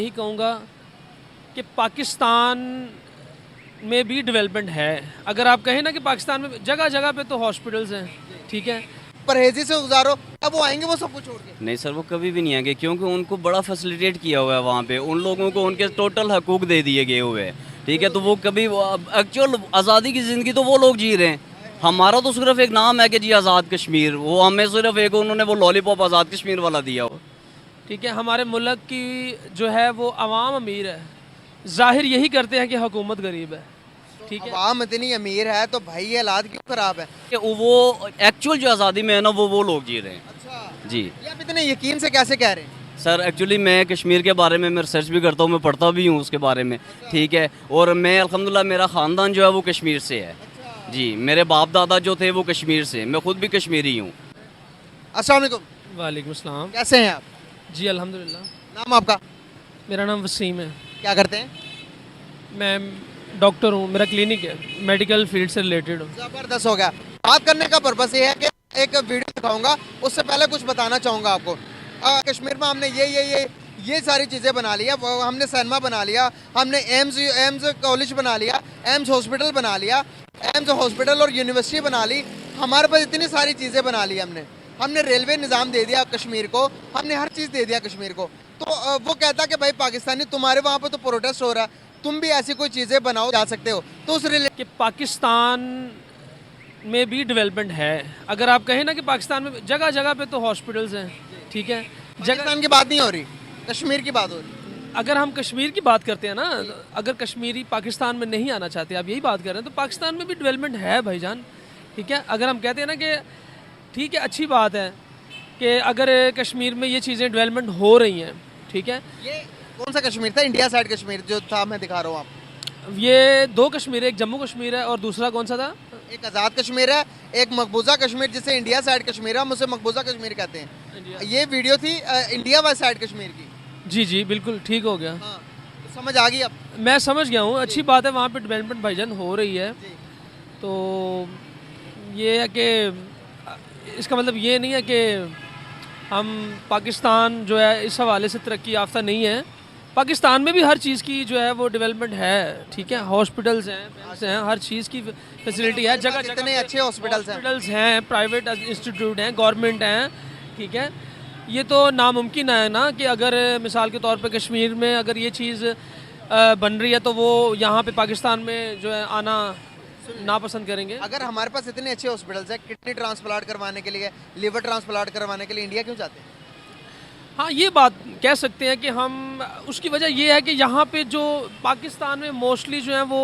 यही कहूँगा कि पाकिस्तान में भी डेवलपमेंट है। अगर आप कहें ना कि पाकिस्तान में जगह जगह पे तो हॉस्पिटल्स हैं, ठीक है। परहेजी से गुजारो, अब वो आएंगे वो सब कुछ छोड़ के। नहीं सर, वो कभी भी नहीं आएंगे क्योंकि उनको बड़ा फैसिलिटेट किया हुआ है वहाँ पे। उन लोगों को उनके टोटल हकूक दे दिए गए हुए हैं, ठीक है। तो वो कभी एक्चुअल आज़ादी की ज़िंदगी तो वो लोग जी रहे हैं। हमारा तो सिर्फ एक नाम है कि जी आज़ाद कश्मीर, वो हमें सिर्फ एक उन्होंने वो लॉलीपॉप आज़ाद कश्मीर वाला दिया हो, ठीक है। हमारे मुल्क की जो है वो अवाम अमीर है, जाहिर यही करते हैं कि हुकूमत गरीब है, ठीक है। आवाम इतनी अमीर है तो भाई ये हालात क्यों खराब है? कि वो एक्चुअल जो आज़ादी में है ना वो लोग जी रहे हैं। अच्छा जी ये आप इतने यकीन से कैसे कह रहे हैं? सर, एक्चुअली मैं कश्मीर के बारे में मैं रिसर्च भी करता हूँ, मैं पढ़ता भी हूँ उसके बारे में, ठीक है। और मैं अल्हम्दुलिल्लाह मेरा ख़ानदान जो है वो कश्मीर से है। जी, मेरे बाप दादा जो थे वो कश्मीर से, मैं खुद भी कश्मीरी हूँ। अस्सलाम वालेकुम, वालेकुम अस्सलाम। कैसे हैं आप? जी अल्हम्दुलिल्लाह। नाम आपका? मेरा नाम वसीम है, क्या करते हैं? मैं डॉक्टर हूँ, मेरा क्लिनिक है, मेडिकल फील्ड से रिलेटेड हूँ। जबरदस्त हो गया। बात करने का पर्पस ये है कि एक वीडियो दिखाऊंगा, उससे पहले कुछ बताना चाहूँगा आपको। कश्मीर में हमने ये सारी चीज़ें बना लिया, हमने सिनेमा बना लिया, हमने एम्स कॉलेज बना लिया, एम्स हॉस्पिटल बना लिया, एम्स हॉस्पिटल और यूनिवर्सिटी बना ली। हमारे पास इतनी सारी चीज़ें बना ली हमने रेलवे निज़ाम दे दिया कश्मीर को, हमने हर चीज़ दे दिया कश्मीर को। तो वो कहता कि भाई पाकिस्तानी तुम्हारे वहाँ पर तो प्रोटेस्ट हो रहा है, तुम भी ऐसी कोई चीज़ें बनाओ जा सकते हो। तो उस कि पाकिस्तान में भी डेवलपमेंट है। अगर आप कहें ना कि पाकिस्तान में जगह जगह पे तो हॉस्पिटल्स हैं, ठीक है। पाकिस्तान की बात नहीं हो रही, कश्मीर की बात हो रही। अगर हम कश्मीर की बात करते हैं ना, अगर कश्मीरी पाकिस्तान में नहीं आना चाहते, आप यही बात कर रहे हैं, तो पाकिस्तान में भी डेवलपमेंट है भाईजान, ठीक है। अगर हम कहते हैं ना कि ठीक है, अच्छी बात है कि अगर कश्मीर में ये चीज़ें डेवलपमेंट हो रही हैं, ठीक है। ये कौन सा कश्मीर था? इंडिया साइड कश्मीर जो था, मैं दिखा रहा हूँ आपको। ये दो कश्मीर है, एक जम्मू कश्मीर है और दूसरा कौन सा था? एक आज़ाद कश्मीर है, एक मकबूजा कश्मीर जिसे इंडिया साइड कश्मीर है, हम उसे मकबूजा कश्मीर कहते हैं। ये वीडियो थी इंडिया वाली साइड कश्मीर की। जी जी बिल्कुल ठीक हो गया। हाँ, तो समझ आ गई अब? मैं समझ गया हूँ, अच्छी बात है, वहाँ पे डेवलपमेंट भाईजान हो रही है। तो ये है कि इसका मतलब ये नहीं है कि हम पाकिस्तान जो है इस हवाले से तरक्की याफ्ता नहीं है। पाकिस्तान में भी हर चीज़ की जो है वो डेवलपमेंट है, ठीक है। हॉस्पिटल्स हैं, बैंक्स हैं, हर चीज़ की फैसिलिटी है, जगह जगह इतने अच्छे हॉस्पिटल्स हैं, प्राइवेट इंस्टीट्यूट हैं, गवर्नमेंट हैं, ठीक है। ये तो नामुमकिन है ना कि अगर मिसाल के तौर पे कश्मीर में अगर ये चीज़ बन रही है तो वो यहाँ पे पाकिस्तान में जो है आना नापसंद करेंगे। अगर हमारे पास इतने अच्छे हॉस्पिटल्स हैं, किडनी ट्रांसप्लांट करवाने के लिए, लिवर ट्रांसप्लांट करवाने के लिए, इंडिया क्यों जाते हैं? हाँ, ये बात कह सकते हैं कि हम, उसकी वजह ये है कि यहाँ पे जो पाकिस्तान में मोस्टली जो है वो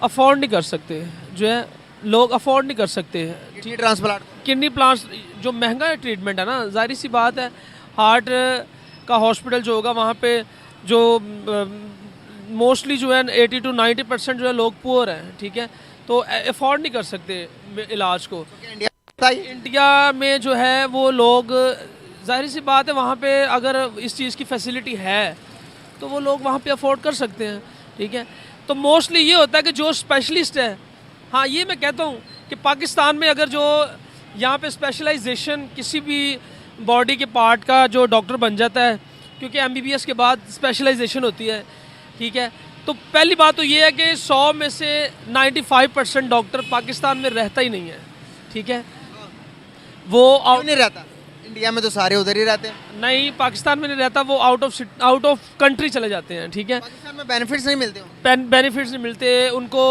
अफोर्ड नहीं कर सकते, जो है लोग अफोर्ड नहीं कर सकते। किडनी ट्रांसप्लांट किडनी प्लांट्स जो महंगा ट्रीटमेंट है ना, जाहिर सी बात है, हार्ट का हॉस्पिटल जो होगा वहाँ पे जो मोस्टली जो है 80 to 90% जो है लोग पुअर हैं, ठीक है। तो अफोर्ड नहीं कर सकते इलाज को। इंडिया में जो है वो लोग, जाहिर सी बात है, वहाँ पे अगर इस चीज़ की फैसिलिटी है तो वो लोग वहाँ पे अफोर्ड कर सकते हैं, ठीक है। तो मोस्टली ये होता है कि जो स्पेशलिस्ट है, हाँ ये मैं कहता हूँ कि पाकिस्तान में अगर जो यहाँ पे स्पेशलाइजेशन किसी भी बॉडी के पार्ट का जो डॉक्टर बन जाता है, क्योंकि MBBS के बाद स्पेशलाइजेशन होती है, ठीक है। तो पहली बात तो ये है कि 100 में से 95% डॉक्टर पाकिस्तान में रहता ही नहीं है, ठीक है। वो नहीं रहता, इंडिया में तो सारे उधर ही रहते हैं। नहीं, पाकिस्तान में नहीं रहता, वो आउट ऑफ कंट्री चले जाते हैं, ठीक है। पाकिस्तान में बेनिफिट्स नहीं मिलते, बेनिफिट्स नहीं मिलते उनको,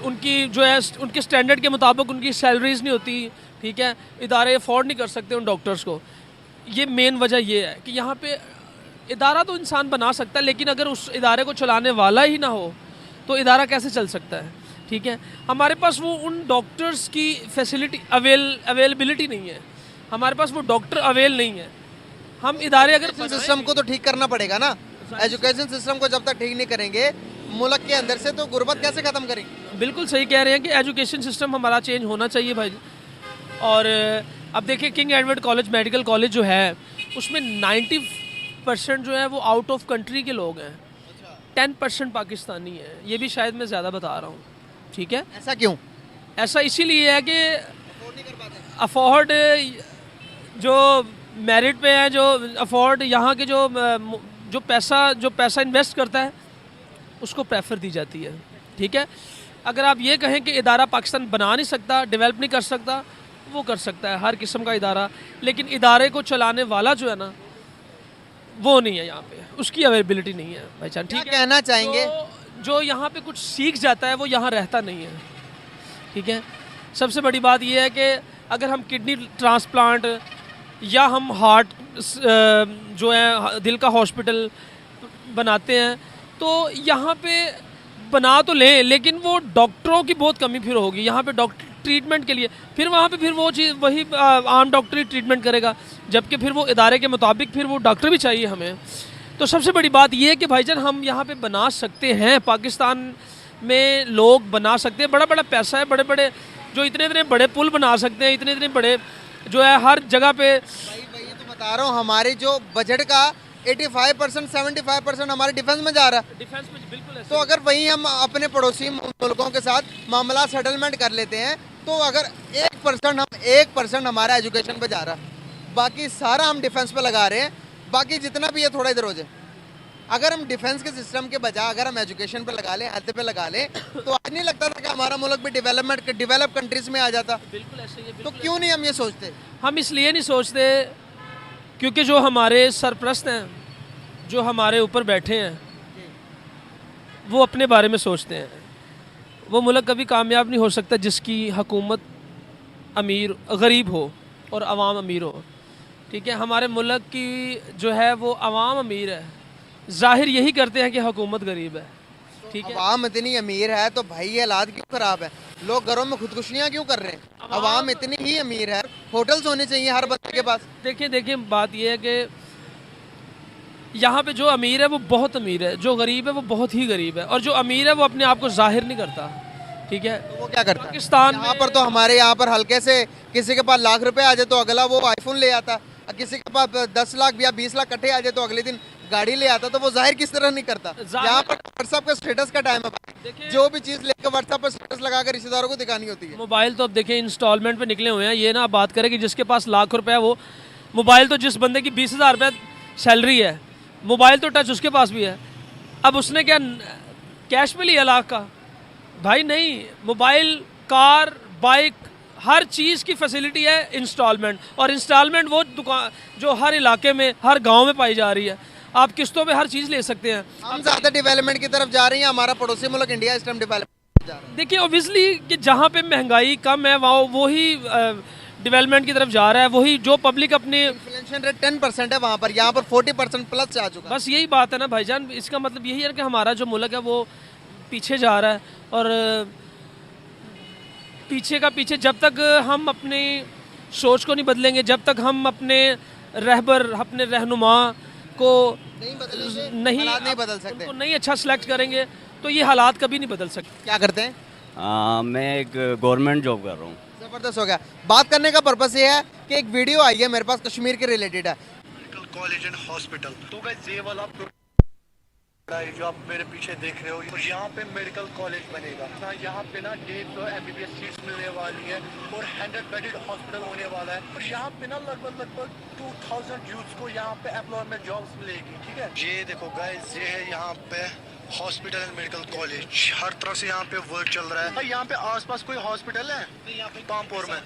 उनकी जो है उनके स्टैंडर्ड के मुताबिक उनकी सैलरीज नहीं होती, ठीक है। इदारे अफोर्ड नहीं कर सकते उन डॉक्टर्स को। ये मेन वजह ये है कि यहाँ पे इदारा तो इंसान बना सकता है, लेकिन अगर उस इदारे को चलाने वाला ही ना हो तो इदारा कैसे चल सकता है, ठीक है। हमारे पास वो उन डॉक्टर्स की फैसिलिटी अवेलेबिलिटी नहीं है, हमारे पास वो डॉक्टर अवेल नहीं है। हम इदारे अगर सिस्टम को तो ठीक करना पड़ेगा ना। एजुकेशन सिस्टम को जब तक ठीक नहीं करेंगे मुल्क के अंदर से, तो गुर्बत कैसे ख़त्म करेंगे? बिल्कुल सही कह रहे हैं कि एजुकेशन सिस्टम हमारा चेंज होना चाहिए भाई। और अब देखिए, king Edward college medical college जो है उसमें 90% जो है वो आउट ऑफ कंट्री के लोग हैं, 10% पाकिस्तानी है। ये भी शायद मैं ज़्यादा बता रहा हूँ, ठीक है। ऐसा क्यों? ऐसा इसीलिए है कि अफोर्ड जो मेरिट पे हैं, जो अफोर्ड यहाँ के जो पैसा इन्वेस्ट करता है उसको प्रेफर दी जाती है। ठीक है, अगर आप ये कहें कि इदारा पाकिस्तान बना नहीं सकता, डेवलप नहीं कर सकता, वो कर सकता है हर किस्म का इदारा, लेकिन इदारे को चलाने वाला जो है ना वो नहीं है यहाँ पे, उसकी अवेलेबिलिटी नहीं है भाईजान। क्या ठीक है, कहना चाहेंगे? जो यहाँ पे कुछ सीख जाता है वो यहाँ रहता नहीं है। ठीक है, सबसे बड़ी बात ये है कि अगर हम किडनी ट्रांसप्लांट या हम हार्ट जो है दिल का हॉस्पिटल बनाते हैं तो यहाँ पे बना तो लें, लेकिन वो डॉक्टरों की बहुत कमी फिर होगी यहाँ पे डॉक्टर ट्रीटमेंट के लिए। फिर वहाँ पे फिर वो चीज़ वही आम डॉक्टर ही ट्रीटमेंट करेगा, जबकि फिर वो इदारे के मुताबिक फिर वो डॉक्टर भी चाहिए हमें। तो सबसे बड़ी बात ये है कि भाईजान हम यहाँ पे बना सकते हैं, पाकिस्तान में लोग बना सकते हैं, बड़ा बड़ा पैसा है, बड़े बड़े जो इतने इतने बड़े पुल बना सकते हैं, इतने इतने बड़े जो है हर जगह पे। भाई तो बता रहा हूँ, हमारे जो बजट का 85% 75% हमारे डिफेंस में जा रहा है। डिफेंस में बिल्कुल ऐसे। तो अगर वहीं हम अपने पड़ोसी मुल्कों के साथ मामला सेटलमेंट कर लेते हैं तो अगर 1% हमारा एजुकेशन पे जा रहा है, बाकी सारा हम डिफेंस पे लगा रहे हैं, बाकी जितना भी है थोड़ा इधर हो जाए। अगर हम डिफेंस के सिस्टम के बजाय अगर हम एजुकेशन पे लगा लें, हेल्थ पे लगा लें, तो आज नहीं लगता था कि हमारा मुल्क भी डेवलप कंट्रीज में आ जाता। बिल्कुल ऐसे ही है, तो बिल्कुल क्यों नहीं हम ये सोचते? हम इसलिए नहीं सोचते क्योंकि जो हमारे सरप्रस्त हैं, जो हमारे ऊपर बैठे हैं, वो अपने बारे में सोचते हैं। वो मुल्क कभी कामयाब नहीं हो सकता जिसकी हुकूमत अमीर गरीब हो और अवाम अमीर हो। ठीक है, हमारे मुल्क की जो है वो अवाम अमीर है, जाहिर यही करते हैं कि हुकूमत गरीब है। ठीक है, अवाम इतनी अमीर है तो भाई ये हालात क्यों खराब है? लोग घरों में खुदकुशियाँ क्यों कर रहे हैं? अवाम इतनी ही अमीर है, होटल्स होने चाहिए हर बंदे के पास। देखिए बात यह है कि यहाँ पे जो अमीर है वो बहुत अमीर है, जो गरीब है वो बहुत ही गरीब है, और जो अमीर है वो अपने आप को जाहिर नहीं करता। ठीक है, तो वो क्या करता है? पाकिस्तान यहाँ पर तो हमारे यहाँ पर हल्के से किसी के पास लाख रुपए आ जाए तो अगला वो आईफोन ले आता, और किसी के पास 10 लाख या 20 लाख इकट्ठे आ जाए तो अगले दिन गाड़ी ले आता। तो वो जाहिर किस तरह नहीं करता? यहाँ पर व्हाट्सएप का स्टेटस का टाइम है, जो भी चीज़ लेकर व्हाट्सएप पर स्टेटस लगाकर रिश्तेदारों को दिखानी होती है। मोबाइल तो अब देखिए इंस्टॉलमेंट पे निकले हुए हैं। ये ना आप बात करें कि जिसके पास लाख रुपए है वो मोबाइल, तो जिस बंदे की 20,000 रुपये सैलरी है, मोबाइल तो टच उसके पास भी है। अब उसने क्या कैश में लिया लाख का? भाई नहीं, मोबाइल, कार, बाइक, हर चीज़ की फैसिलिटी है इंस्टॉलमेंट, और इंस्टॉलमेंट वो दुकान जो हर इलाके में हर गांव में पाई जा रही है। आप किस्तों पे हर चीज़ ले सकते हैं। हम ज़्यादा डेवलपमेंट की तरफ जा रहे हैं, हमारा पड़ोसी मुल्क इंडिया इस टाइम डेवलपमेंट जा रहा है। देखिए ओबियसली कि जहाँ पे महंगाई कम है वहाँ वही डेवलपमेंट की तरफ जा रहा है, वही जो पब्लिक अपने इन्फ्लेशन रेट 10% है वहाँ पर, यहाँ पर 40% प्लस आ चुका है। बस यही बात है ना भाईजान, इसका मतलब यही है कि हमारा जो मुल्क है वो पीछे जा रहा है, और पीछे का पीछे जब तक हम अपनी सोच को नहीं बदलेंगे, जब तक हम अपने रहबर, अपने रहनुमा को नहीं बदलेंगे, नहीं हालात नहीं बदल सकते। उनको नहीं अच्छा सिलेक्ट करेंगे तो ये हालात कभी नहीं बदल सकते। क्या करते हैं? मैं एक गवर्नमेंट जॉब कर रहा हूँ। जबरदस्त हो गया। बात करने का पर्पस ये है कि एक वीडियो आई है मेरे पास कश्मीर के रिलेटेड है। मेडिकल कॉलेज एंड हॉस्पिटल, तो गाइस ये वाला जो आप मेरे पीछे देख रहे हो, और यहाँ पे मेडिकल कॉलेज बनेगा ना, यहाँ पे ना 150 MBBS सीट्स मिलने वाली है और 100 बेडेड हॉस्पिटल होने वाला है, और यहाँ पे ना लगभग 2000 यूथ्स को यहाँ पे एम्प्लॉयमेंट जॉब्स मिलेगी। ठीक है, ये देखो गाइस, ये है यहाँ पे हॉस्पिटल एंड मेडिकल कॉलेज, हर तरह से यहाँ पे वर्क चल रहा है। यहाँ पे आसपास कोई हॉस्पिटल है? यहाँ पे पामपुर में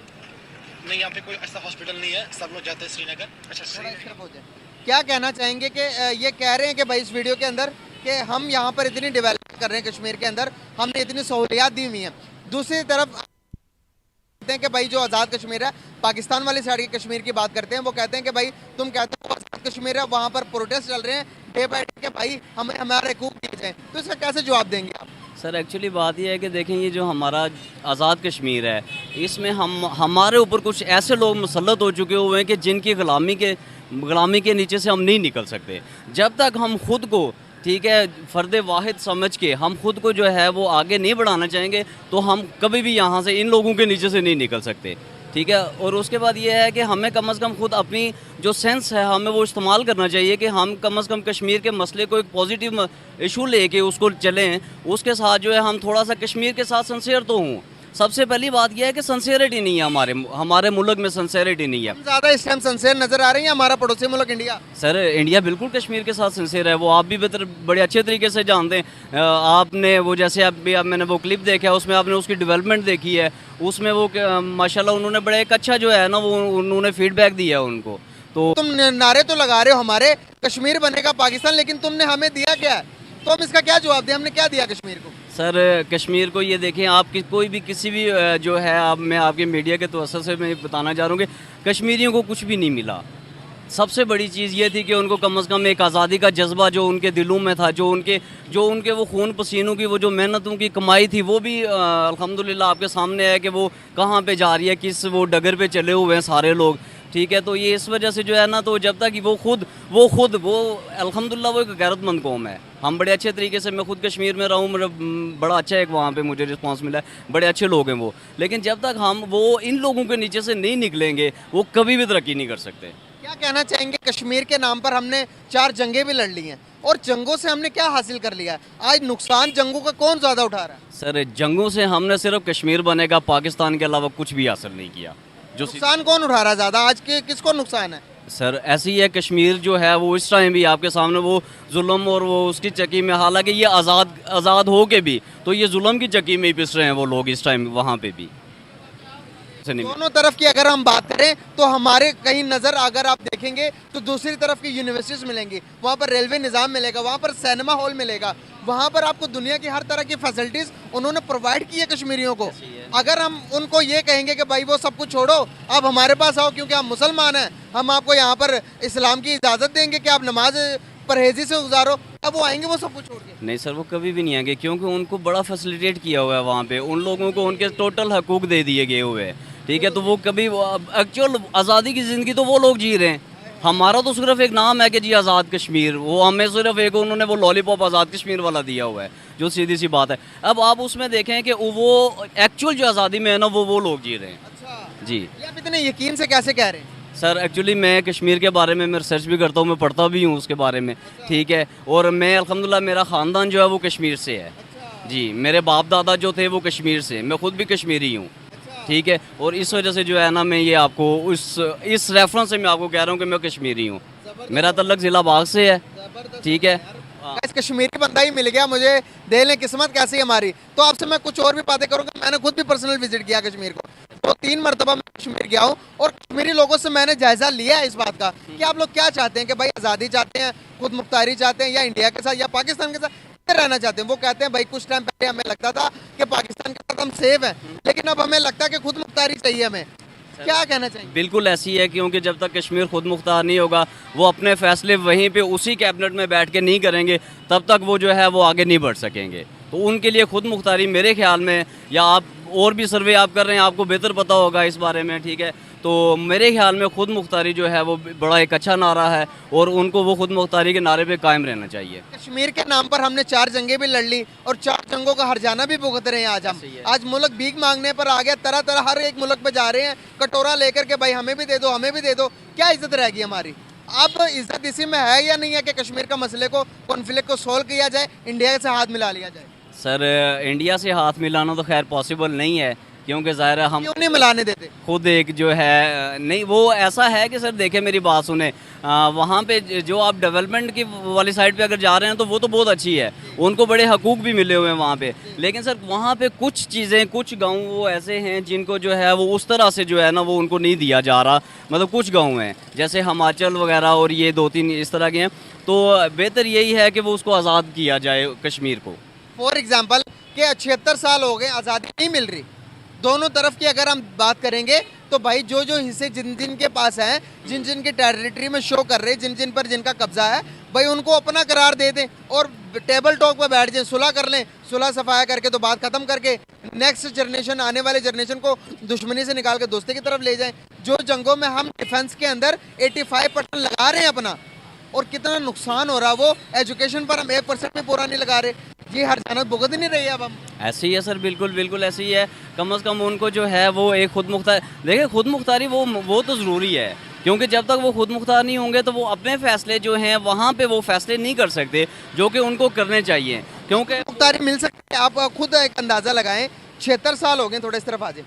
नहीं, यहाँ पे कोई ऐसा हॉस्पिटल नहीं है, सब लोग जाते हैं श्रीनगर। अच्छा, श्रीनगर। क्या कहना चाहेंगे कि ये कह रहे हैं कि भाई इस वीडियो के अंदर कि हम यहाँ पर इतनी डेवलप कर रहे हैं कश्मीर के अंदर, हमने इतनी सहूलियात दी हुई हैं, दूसरी तरफ कहते हैं कि भाई जो आज़ाद कश्मीर है, पाकिस्तान वाली साइड की कश्मीर की बात करते हैं, वो कहते हैं कि भाई तुम कहते हो आज़ाद कश्मीर है, वहाँ पर प्रोटेस्ट चल रहे हैं डे बाई डे कि भाई हमें हमारे हकूक़ दिए जाएँ, तो इसका कैसे जवाब देंगे आप? सर एक्चुअली बात यह है कि देखें, ये जो हमारा आज़ाद कश्मीर है, इसमें हमारे ऊपर कुछ ऐसे लोग मुसल्लत हो चुके हुए हैं कि जिनकी ग़ुलामी के नीचे से हम नहीं निकल सकते। जब तक हम खुद को, ठीक है, फ़र्द वाहिद समझ के हम खुद को जो है वो आगे नहीं बढ़ाना चाहेंगे तो हम कभी भी यहाँ से इन लोगों के नीचे से नहीं निकल सकते। ठीक है, और उसके बाद ये है कि हमें कम से कम खुद अपनी जो सेंस है हमें वो इस्तेमाल करना चाहिए कि हम कम से कम कश्मीर के मसले को एक पॉजिटिव इशू लेके उसको चलें, उसके साथ जो है हम थोड़ा सा कश्मीर के साथ सिंसियर तो हों, सबसे पहली बात यह है कि सिंसेरिटी नहीं है, हमारे मुल्क में सिंसेरिटी नहीं है। हम ज़्यादा इस टाइम सिंसियर नजर आ रही है हमारा पड़ोसी मुल्क इंडिया। सर इंडिया बिल्कुल कश्मीर के साथ सिंसियर है, वो आप भी बेहतर बड़े अच्छे तरीके से जानते हैं। आपने वो जैसे अब मैंने वो क्लिप देखा है, उसमें आपने उसकी डेवलपमेंट देखी है, उसमें वो माशाल्लाह उन्होंने बड़े एक अच्छा जो है ना वो उन्होंने फीडबैक दिया है उनको। तो तुम नारे तो लगा रहे हो हमारे कश्मीर बनेगा पाकिस्तान, लेकिन तुमने हमें दिया क्या है? तो हम इसका क्या जवाब दें? हमने क्या दिया कश्मीर को? सर कश्मीर को ये देखें, आपकी कोई भी किसी भी जो है, अब मैं आपके मीडिया के तवज्जुह से मैं बताना चाह रहा हूँ कि कश्मीरियों को कुछ भी नहीं मिला। सबसे बड़ी चीज़ ये थी कि उनको कम से कम एक आज़ादी का जज्बा जो उनके दिलों में था, जो उनके वो खून पसीनों की वो जो मेहनतों की कमाई थी, वो भी अल्हम्दुलिल्लाह आपके सामने है कि वो कहाँ पे जा रही है, किस वो डगर पे चले हुए हैं सारे लोग। ठीक है, तो ये इस वजह से जो है ना, तो जब तक कि वो खुद अल्हम्दुलिल्लाह वो एक गैरतमंद कौम है। हम बड़े अच्छे तरीके से, मैं खुद कश्मीर में रहा हूँ, मेरा बड़ा अच्छा एक वहाँ पे मुझे रिस्पांस मिला है, बड़े अच्छे लोग हैं वो। लेकिन जब तक हम वो इन लोगों के नीचे से नहीं निकलेंगे, वो कभी भी तरक्की नहीं कर सकते। क्या कहना चाहेंगे? कश्मीर के नाम पर हमने 4 जंगें भी लड़ ली हैं, और जंगों से हमने क्या हासिल कर लिया है? आज नुकसान जंगों का कौन ज़्यादा उठा रहा है? सर जंगों से हमने सिर्फ कश्मीर बनेगा पाकिस्तान के अलावा कुछ भी हासिल नहीं किया। जो नुकसान कौन उठा रहा है ज़्यादा? आज के किसको नुकसान है? सर ऐसी है, कश्मीर जो है वो इस टाइम भी आपके सामने वो जुल्म और वो उसकी चक्की में, हालांकि ये आज़ाद हो के भी तो ये जुल्म की चक्की में ही पिस रहे हैं वो लोग इस टाइम वहाँ पे भी। दोनों तरफ की अगर हम बात करें तो हमारे कहीं नज़र अगर आप देखेंगे तो दूसरी तरफ की यूनिवर्सिटीज़ मिलेंगी, वहाँ पर रेलवे निज़ाम मिलेगा, वहाँ पर सिनेमा हॉल मिलेगा, वहाँ पर आपको दुनिया की हर तरह की फैसिलिटीज़ उन्होंने प्रोवाइड की है कश्मीरियों को। अगर हम उनको ये कहेंगे कि भाई वो सब कुछ छोड़ो, आप हमारे पास आओ क्योंकि आप मुसलमान हैं, हम आपको यहाँ पर इस्लाम की इजाज़त देंगे कि आप नमाज परहेजी से गुजारो, अब वो आएंगे वो सब कुछ छोड़ के? नहीं सर, वो कभी भी नहीं आएंगे, क्योंकि उनको बड़ा फैसिलिटेट किया हुआ है वहाँ पे, उन लोगों को उनके टोटल हकूक दे दिए गए हुए हैं। ठीक है, तो वो कभी एक्चुअल आज़ादी की ज़िंदगी तो वो लोग जी रहे हैं। हमारा तो सिर्फ एक नाम है कि जी आज़ाद कश्मीर, वो हमें सिर्फ एक उन्होंने वो लॉलीपॉप आज़ाद कश्मीर वाला दिया हुआ है, जो सीधी सी बात है। अब आप उसमें देखें कि वो एक्चुअल जो आज़ादी में है ना वो लोग जी रहे हैं। अच्छा जी ये आप इतने यकीन से कैसे कह रहे हैं? सर एक्चुअली मैं कश्मीर के बारे में मैं रिसर्च भी करता हूँ, मैं पढ़ता भी हूँ उसके बारे में। ठीक है, और मैं अल्हम्दुलिल्लाह मेरा ख़ानदान जो है वो कश्मीर से है। जी, मेरे बाप दादा जो थे वो कश्मीर से, मैं खुद भी कश्मीरी हूँ। ठीक है, और इस वजह से जो है ना मैं ये आपको इस रेफरेंस से मैं आपको कह रहा हूँ कि मैं कश्मीरी हूँ। मेरा तल्लक ज़िला बाग से है। ठीक है, इस कश्मीरी बंदा ही मिल गया मुझे, देख लें किस्मत कैसी है हमारी। तो आपसे मैं कुछ और भी बातें करूँगा। मैंने खुद भी पर्सनल विजिट किया कश्मीर को, 2-3 मरतबा मैं कश्मीर गया हूँ, और कश्मीरी लोगों से मैंने जायजा लिया है इस बात का कि आप लोग क्या चाहते हैं, कि भाई आज़ादी चाहते हैं, खुद मुख्तारी चाहते हैं, या इंडिया के साथ या पाकिस्तान के साथ रहना चाहते हैं। वो कहते हैं भाई कुछ टाइम पहले हमें लगता था कि पाकिस्तान के साथ हम सेफ हैं, लेकिन अब हमें लगता है कि खुद मुख्तारी चाहिए हमें। क्या कहना चाहिए? बिल्कुल ऐसी है, क्योंकि जब तक कश्मीर खुद मुख्तार नहीं होगा, वो अपने फैसले वहीं पे उसी कैबिनेट में बैठ के नहीं करेंगे, तब तक वो जो है वो आगे नहीं बढ़ सकेंगे। तो उनके लिए खुद मुख्तारी मेरे ख्याल में, या आप और भी सर्वे आप कर रहे हैं, आपको बेहतर पता होगा इस बारे में। ठीक है, तो मेरे ख्याल में खुद मुख्तारी जो है वो बड़ा एक अच्छा नारा है, और उनको वो खुद मुख्तारी के नारे पे कायम रहना चाहिए। कश्मीर के नाम पर हमने 4 जंगें भी लड़ ली, और 4 जंगों का हरजाना भी भुगत रहे हैं आज हम। आज मुल्क भीख मांगने पर आ गया, तरह तरह हर एक मुल्क पे जा रहे हैं कटोरा लेकर के, भाई हमें भी दे दो, हमें भी दे दो। क्या इज्जत रहेगी हमारी? अब इज्जत इसी में है या नहीं है कि कश्मीर का मसले को, कॉन्फ्लिक्ट को सोल्व किया जाए, इंडिया से हाथ मिला लिया जाए? सर इंडिया से हाथ मिलाना तो खैर पॉसिबल नहीं है, क्योंकि ज़ाहिर है हम क्यों नहीं मिलाने देते? खुद एक जो है नहीं, वो ऐसा है कि सर देखें मेरी बात सुने, वहाँ पे जो आप डेवलपमेंट की वाली साइड पे अगर जा रहे हैं तो वो तो बहुत अच्छी है, उनको बड़े हकूक़ भी मिले हुए हैं वहाँ पे। लेकिन सर वहाँ पे कुछ चीज़ें, कुछ गांव वो ऐसे हैं जिनको जो है वो उस तरह से जो है ना वो उनको नहीं दिया जा रहा। मतलब कुछ गाँव हैं जैसे हिमाचल वगैरह और ये 2-3 इस तरह के हैं, तो बेहतर यही है कि वो उसको आज़ाद किया जाए कश्मीर को। फॉर एग्जाम्पल कि 76 साल हो गए, आज़ादी नहीं मिल रही। दोनों तरफ की अगर हम बात करेंगे तो भाई जो जो हिस्से जिन जिन के पास हैं, जिन जिन के टेरिटरी में शो कर रहे, जिन जिन पर जिनका कब्जा है, भाई उनको अपना करार दे दें और टेबल टॉक पर बैठ जाएं, सुलह कर लें, सुलह सफाया करके तो बात खत्म करके नेक्स्ट जनरेशन, आने वाले जनरेशन को दुश्मनी से निकाल के दोस्ती की तरफ ले जाएं। जो जंगों में हम डिफेंस के अंदर 85% लगा रहे हैं अपना, और कितना नुकसान हो रहा, वो एजुकेशन पर हम 1% भी पूरा नहीं लगा रहे। ये हर जानत भुगत ही नहीं रही है अब हम। ऐसे ही है सर, बिल्कुल बिल्कुल ऐसे ही है। कम से कम उनको जो है वो एक खुद मुख्तार, देखिए खुद मुख्तारी वो तो ज़रूरी है, क्योंकि जब तक वो खुद मुख्तार नहीं होंगे तो वो अपने फ़ैसले जो हैं वहाँ पे वो फ़ैसले नहीं कर सकते जो कि उनको करने चाहिए। क्योंकि मुख्तारी मिल सकती है। आप खुद एक अंदाज़ा लगाएं, 76 साल हो गए, थोड़ा इस तरफ आ जाए,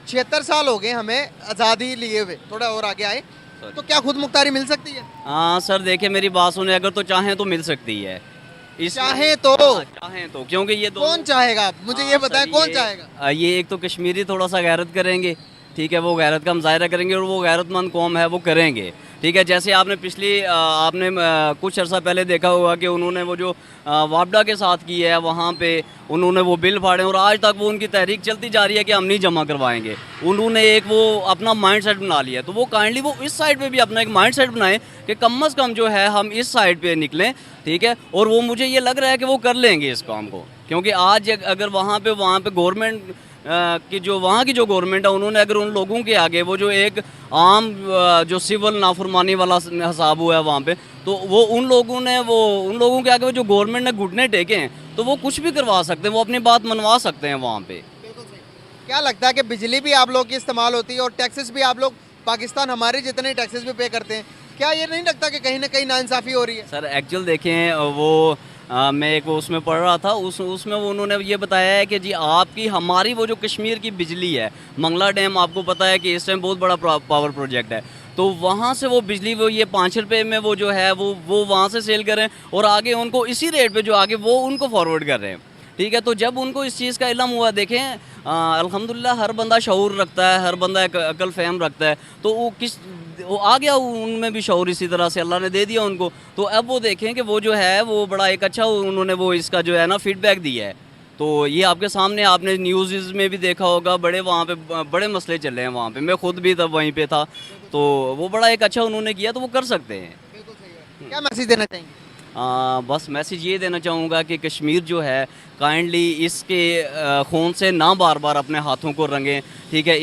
76 साल हो गए हमें आज़ादी लिए हुए, थोड़ा और आगे आए, तो क्या खुद मुख्तारी मिल सकती है? हाँ सर देखिए मेरी बात सुने, अगर तो चाहें तो मिल सकती है। चाहें तो? हाँ, चाहें तो, क्योंकि ये कौन चाहेगा, मुझे ये हाँ, बताएं, सर, कौन चाहेगा? ये एक तो कश्मीरी थोड़ा सा गैरत करेंगे, ठीक है, वो गैरत का मुजाहरा करेंगे और वो गैरतमंद कौम है वो करेंगे, ठीक है। जैसे आपने आपने कुछ अर्सा पहले देखा होगा कि उन्होंने वो जो वापडा के साथ की है, वहाँ पे उन्होंने वो बिल फाड़े और आज तक वो उनकी तहरीक चलती जा रही है कि हम नहीं जमा करवाएंगे। उन्होंने एक वो अपना माइंड सेट बना लिया, तो वो काइंडली वो इस साइड पे भी अपना एक माइंड सेट बनाएं कि कम अज़ कम जो है हम इस साइड पे निकलें, ठीक है। और वो मुझे ये लग रहा है कि वो कर लेंगे इस काम को, क्योंकि आज अगर वहाँ पे गवर्नमेंट कि जो वहाँ की जो गवर्नमेंट है, उन्होंने अगर उन लोगों के आगे वो जो एक आम जो सिविल नाफरमानी वाला हिसाब हुआ है वहाँ पे, तो वो उन लोगों के आगे वो जो गवर्नमेंट ने घुटने टेके हैं, तो वो कुछ भी करवा सकते हैं, वो अपनी बात मनवा सकते हैं वहाँ पे। क्या लगता है कि बिजली भी आप लोग की इस्तेमाल होती है और टैक्सेस भी आप लोग, पाकिस्तान हमारे जितने टैक्सेस भी पे करते हैं, क्या ये नहीं लगता कि कहीं ना कहीं नाइंसाफ़ी हो रही है? सर एक्चुअल देखें वो मैं एक वो उसमें पढ़ रहा था, उसमें वो उन्होंने ये बताया है कि जी आपकी हमारी वो जो कश्मीर की बिजली है, मंगला डैम आपको पता है कि इस टाइम बहुत बड़ा पावर प्रोजेक्ट है, तो वहाँ से वो बिजली वो ये 5 रुपये में वो जो है वो वहाँ से सेल कर रहे हैं और आगे उनको इसी रेट पे जो आगे वो उनको फॉरवर्ड कर रहे हैं, ठीक है। तो जब उनको इस चीज़ का इल्म हुआ, देखें अल्हम्दुलिल्लाह हर बंदा शऊर रखता है, हर बंदा एक अकल फ़हम रखता है, तो वो आ गया उनमें भी शऊर, इसी तरह से अल्लाह ने दे दिया उनको। तो अब वो देखें कि वो जो है वो बड़ा एक अच्छा उन्होंने वो इसका जो है ना फीडबैक दिया है। तो ये आपके सामने, आपने न्यूज़ में भी देखा होगा, बड़े वहाँ पे बड़े मसले चल रहे हैं वहाँ पे, मैं खुद भी तब वहीं पे था, तो वो बड़ा एक अच्छा उन्होंने किया, तो वो कर सकते हैं। बिल्कुल सही है। क्या मैसेज देना चाहेंगे? बस मैसेज ये देना चाहूँगा कि कश्मीर जो है काइंडली इसके खून से ना बार बार अपने हाथों को रंगें, ठीक है।